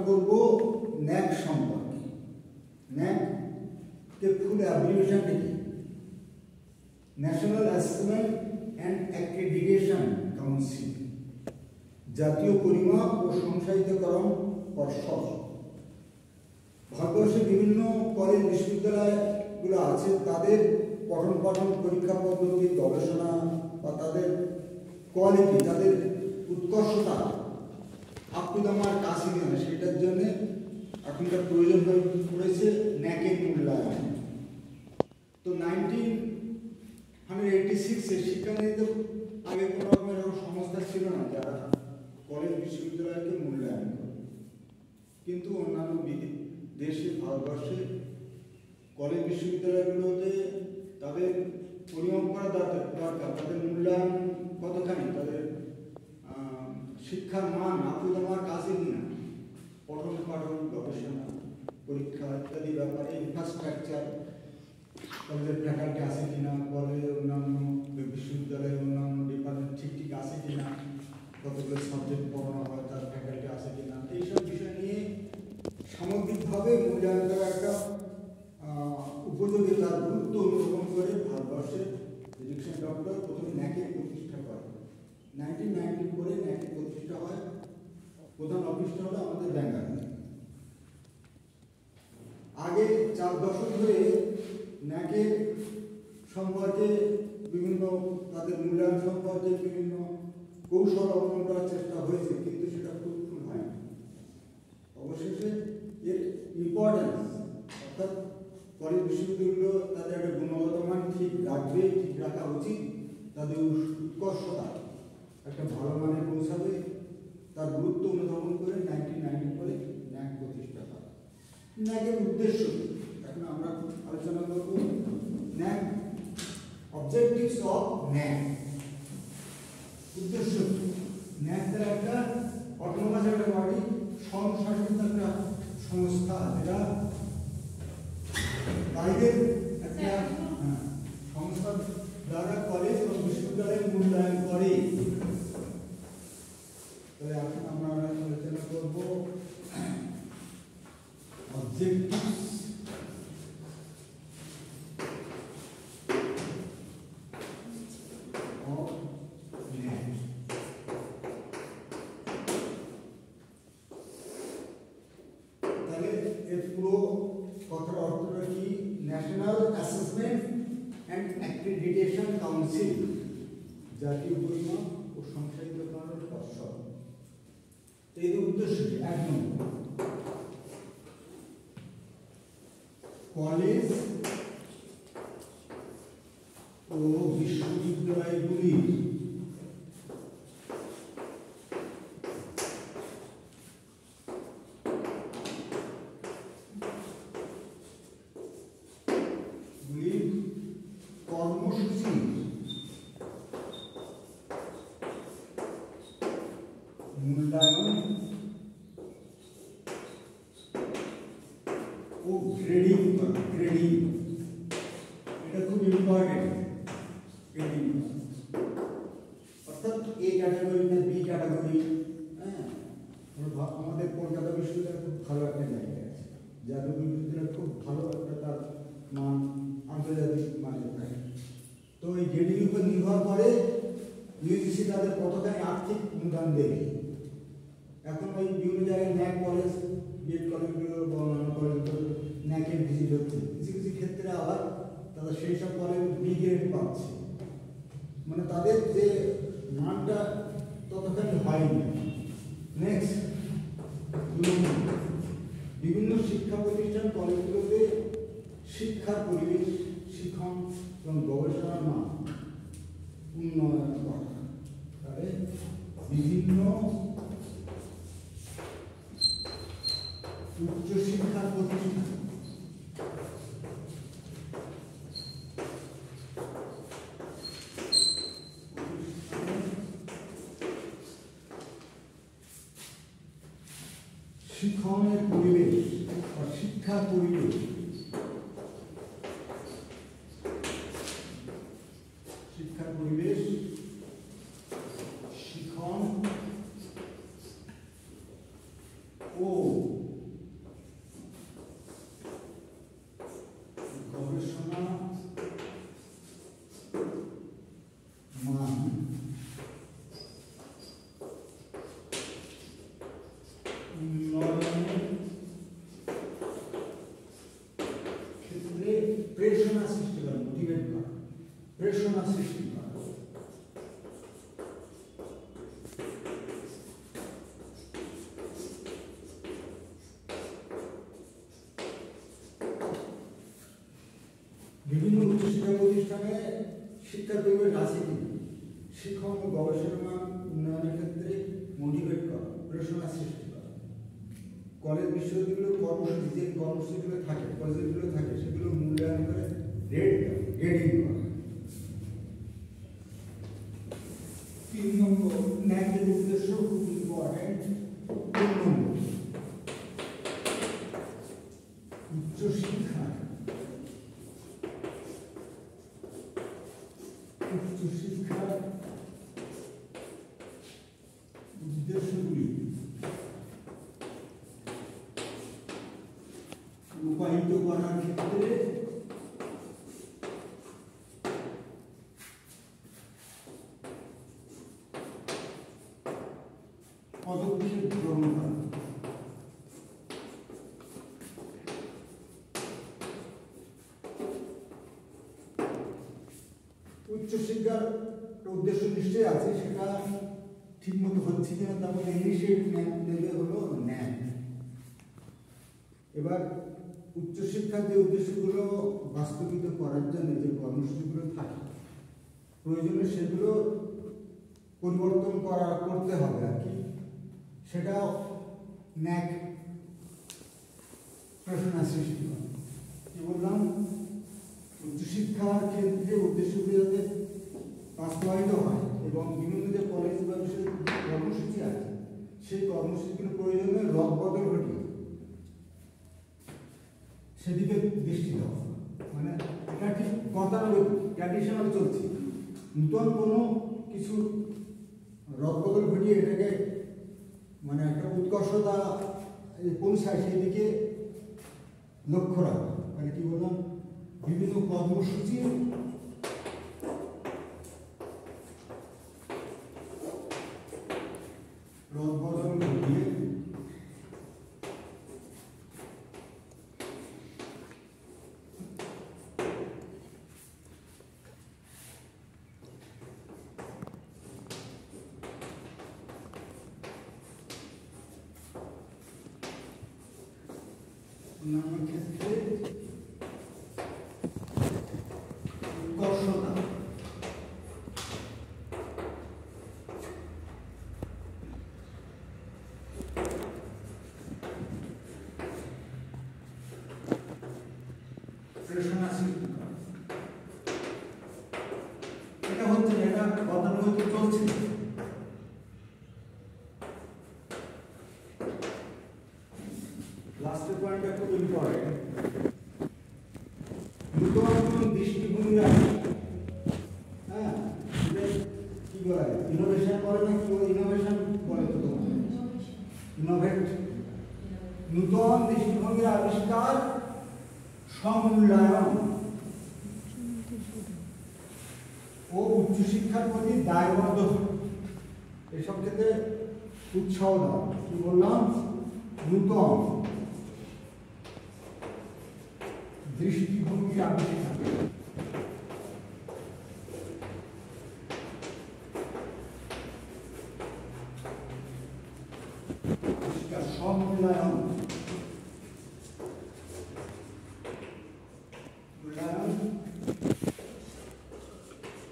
করব ন্যাক সম্পর্কে। ন্যাক কে ফুল অ্যাব্রিভিয়েশন কি? National assessment and accreditation council, জাতীয় পরিমাপ ও সংসারিতকরণ পর্ষদ। ভারতবর্ষে বিভিন্ন কলেজ বিশ্ববিদ্যালয়গুলো আছে, তাদের পঠন পাঠন, পরীক্ষা পদ্ধতি, গবেষণা বা তাদের কোয়ালিটি, তাদের উৎকর্ষতা আপ টু দ্য মার্ক আছে কিনা সেটার জন্য এখনকার প্রয়োজন হয়ে পড়েছে ন্যাকের মূল্যায়ন। তো 1986-এ শিক্ষানীতিতে আগে কোনো রকমের সংস্থা ছিল না যারা কলেজ বিশ্ববিদ্যালয়কে মূল্যায়ন করে, কিন্তু অন্যান্য দেশে, ভারতবর্ষে কলেজ বিশ্ববিদ্যালয়গুলোতে তাদের পরিমাপ করা দরকার, তাদের মূল্যায়ন কতখানি, তাদের শিক্ষার মান আপ টু দ্য মার্ক আছে কিনা, পঠন পাঠন, গবেষণা, পরীক্ষা ইত্যাদি ব্যাপারে, ইনফ্রাস্ট্রাকচার, কলেজের ফ্যাকাল্টি আছে কিনা, কলেজের অন্যান্য বিশ্ববিদ্যালয়ের অন্যান্য ডিপার্টমেন্ট ঠিক আছে কিনা, কতগুলো সাবজেক্ট পড়ানো হয় তার ফ্যাকাল্টি আছে কিনা, এইসব বিষয় নিয়ে সামগ্রিকভাবে মূল্যায়ন করা একটা উপযোগী, তার গুরুত্ব অনুধাবন করে ভারতবর্ষের এডুকেশন ডক্টর প্রথম ন্যাকের প্রতিষ্ঠা করে। 1994 ন্যাকের প্রতিষ্ঠা হয়। প্রধান অফিসটা হলো আমাদের ব্যাঙ্গালোরে। আগে 4 দশক ধরে ন্যাকের সম্পর্কে বিভিন্ন, তাদের মূল্যায়ন সম্পর্কে বিভিন্ন কৌশল অবলম্বন করার চেষ্টা হয়েছে, কিন্তু সেটা ফ্রুটফুল হয়নি। অবশেষে এর ইম্পর্টেন্স, অর্থাৎ কলেজ বিশ্ববিদ্যালয়গুলো তাদের একটা গুণগত মান ঠিক রাখবে, ঠিক রাখা উচিত, তাদের উৎকর্ষতা একটা ভালো মানে পৌঁছাবে, তার গুরুত্ব অনুধাবন করে 1994 ন্যাক প্রতিষ্ঠা হয়। ন্যাকের উদ্দেশ্য এখন আমরা আলোচনা করব। ন্যাক অবজেক্টিভস অফ ন্যাক। উদ্দেশ্য, ন্যাক তার একটা অটোনোমাস একটা বডি, স্বশাসিত একটা সংস্থা, যেটা বাইরের একটা সংস্থা দ্বারা কলেজ এবং বিশ্ববিদ্যালয়ের মূল্যায়ন করে। তাহলে এখন আমরা আলোচনা করব অবজেক্টিভস অফ ন্যাক। তাহলে এর পুরো কথার অর্থটা কি? National assessment and accreditation council, জাতীয় পরিমাপ ও সংসারিতকরণ পর্ষদ। এর উদ্দেশ্য কি? 1 নম্বর, কলেজ ও বিশ্ববিদ্যালয়গুলির কর্মসূচি মূল্যায়ন ও গ্রেডিং, এটা খুব ইম্পর্টেন্ট। গ্রেডিং অর্থাৎ এ ক্যাটাগরি না বি ক্যাটাগরি। আমাদের কলকাতা বিশ্ববিদ্যালয় খুব ভালো একটা জায়গায় আছে, যাদবপুর বিশ্ববিদ্যালয় খুব ভালো একটা তার মান আন্তর্জাতিক মানের থাকে। তো এই গ্রেডিং উপর নির্ভর করে ইউজিসি তাদের কতখানি আর্থিক অনুদান দেবে। এখন ওই বিভিন্ন জায়গায় ন্যাক কলেজ, বিএড কলেজগুলো বা অন্যান্য কলেজগুলো ন্যাকের ভিজিট হচ্ছে, কিছু কিছু ক্ষেত্রে আবার তারা সেই সব কলেজ বি গ্রেড পাচ্ছে, মানে তাদের যে মানটা ততখানি হয়নি। নেক্সট, বিভিন্ন শিক্ষা প্রতিষ্ঠান কলেজগুলোতে শিক্ষার পরিবেশ, শিক্ষণ এবং গবেষণার মান উন্নয়ন করা। তাহলে বিভিন্ন উচ্চশিক্ষার প্রতিষ্ঠান শিক্ষণের পরিবেশ বা শিক্ষার পরিবেশ, শিক্ষার পরিবেশ, শিক্ষণ ও গবেষণা মান উন্নয়নের ক্ষেত্রে প্রেরণা সৃষ্টি করা, মোটিভেট করা, প্রেরণা সৃষ্টি করা। বিভিন্ন উচ্চশিক্ষা প্রতিষ্ঠানে শিক্ষার পরিবেশ আছে কিনা, শিক্ষক ও গবেষণা মান উন্নয়নের ক্ষেত্রে মোটিভেট করা, প্রেরণা সৃষ্টি করা। কলেজ বিশ্ববিদ্যালয়ের কর্মসূচি, যে কর্মসূচিগুলো থাকে, প্রজেক্টগুলো থাকে, সেগুলো মূল্যায়ন করে গ্রেডিং করা। 3 নম্বর, ন্যাকের উদ্দেশ্য খুব ইম্পর্টেন্ট। 3 নম্বর, উচ্চশিক্ষা উদ্দেশ্যগুলি রূপায়িত করার ক্ষেত্রে পদক্ষেপ গ্রহণ করা। উচ্চশিক্ষার উদ্দেশ্য নিশ্চয়ই আছে, সেটা ঠিক মতো হচ্ছে কিনা তার মধ্যে ইনিশিয়েটিভ নেবে হলো ন্যাক। এবার উচ্চশিক্ষার যে উদ্দেশ্যগুলো বাস্তবিত করার জন্য যে কর্মসূচিগুলো থাকে, প্রয়োজনে সেগুলো পরিবর্তন করতে হবে আর কি, সেটা ন্যাক প্রেরণা সৃষ্টি করে। কি বললাম, উচ্চশিক্ষার ক্ষেত্রে উদ্দেশ্যগুলো যাতে বাস্তবায়িত হয় এবং বিভিন্ন যে কলেজ বা কর্মসূচি আছে, সেই কর্মসূচিগুলো প্রয়োজনে রদবদল ঘটিয়ে সেদিকে দৃষ্টি দেওয়া। মানে এটা ঠিক গতানুগতিক ট্র্যাডিশনাল চলছে, নূতন কোনো কিছু রদবদল ঘটিয়ে এটাকে মানে একটা উৎকর্ষতা পৌঁছায়, সেদিকে লক্ষ্য রাখা। মানে কি বললাম, বিভিন্ন কর্মসূচি রদবদল ঘটিয়ে অন্যান্য ক্ষেত্রে উৎকর্ষতা প্রেরণা সৃষ্টি করা। এটা হচ্ছে, এটা গতানুগতিক চলছে। লাস্টের পয়েন্টটা খুব ইম্পর্টেন্ট। নতুন দৃষ্টিভঙ্গি আছে, হ্যাঁ, কি বলে ইনোভেশন বলে না, কি বলে ইনোভেশন বলে তো তোমার ইনোভেট, নতুন দৃষ্টিভঙ্গির আবিষ্কার, সমূল্যায়ন ও উচ্চশিক্ষার প্রতি দায়বদ্ধ এসব ক্ষেত্রে উৎসাহ দেওয়া। কি বললাম, নূতন দৃষ্টিভঙ্গি আবিষ্কার, সমূল্যায়ন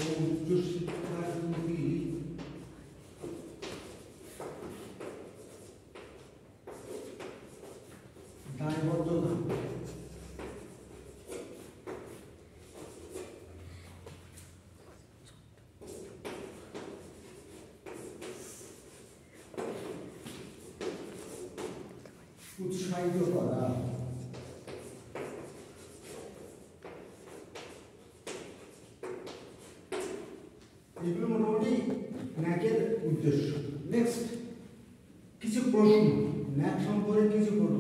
ও উচ্চশিক্ষার প্রতি দায়বদ্ধতা। উৎসাহিত করা। এগুলো মোটামুটি ন্যাকের উদ্দেশ্য। নেক্সট কিছু প্রশ্ন, ন্যাক সম্পর্কে কিছু কিছু করুন।